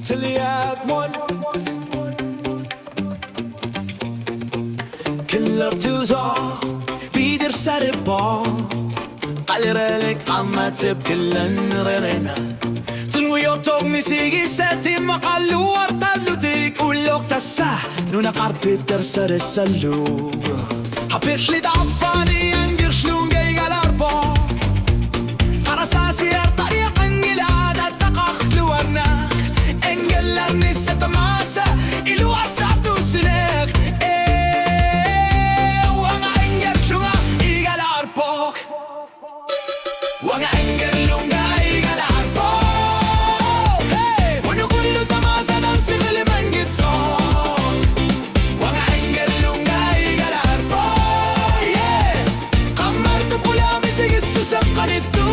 تلياقمون كلر توزو بيدر سربو قلرلك قمتب كلن ررنا تنويو توغني سيجي ساتي مقالو ورطالو تيك ولوك تسا نونا قربي درسر السلو حبيت لي دعفاني انجر شلونجي غالاربو قرصاصي الطريق انجل عادة دقاق لورنا انجلرني ستماسة إلو أرسابتو سنيق وانا انجر شلونجا إيغالاربوك وانا انجر لونجا إيغالاربوك ونقول له تماسة دانسي غلي من جتسون وانا انجر لونجا إيغالاربوك قمرت فلامي سيجسو سقنتو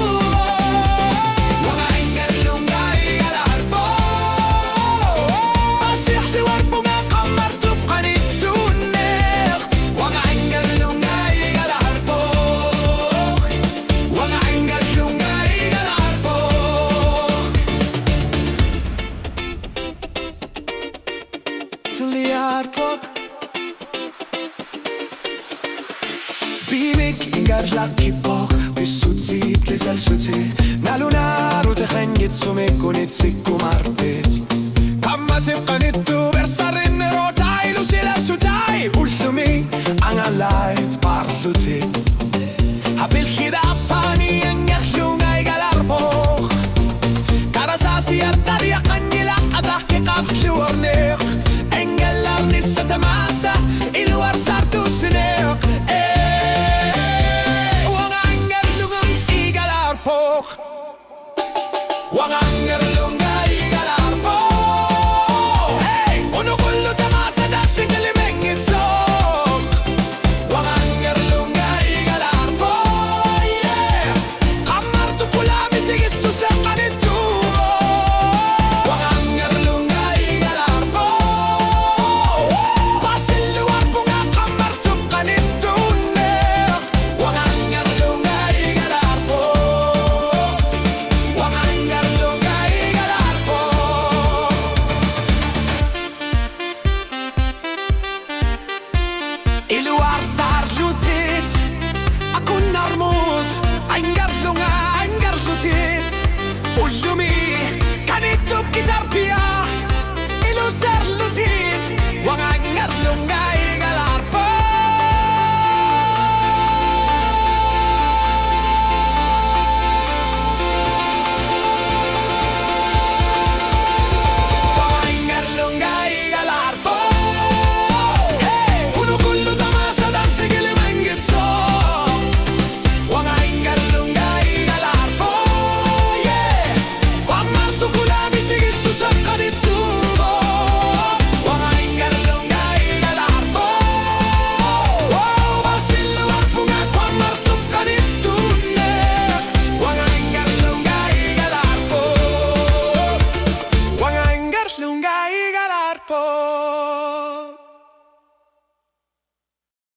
Bimik ingar lucky pok Bissuzi plesal suti Nalunaru تخنجت سمك ونتسك ومربت كما تبقى نتو برسرين روتاي لوسيلا سوتاي قلتمي أنا لايف بارلوتي هبل خدا باني أنجح لوناي غالاربوخ كاراساسي الطريق أني لا أضحكي قبل ورنيخ انجلرني ستماسة الور سارتو سنيق وانا انجر لغن إيغالاربوخ وانا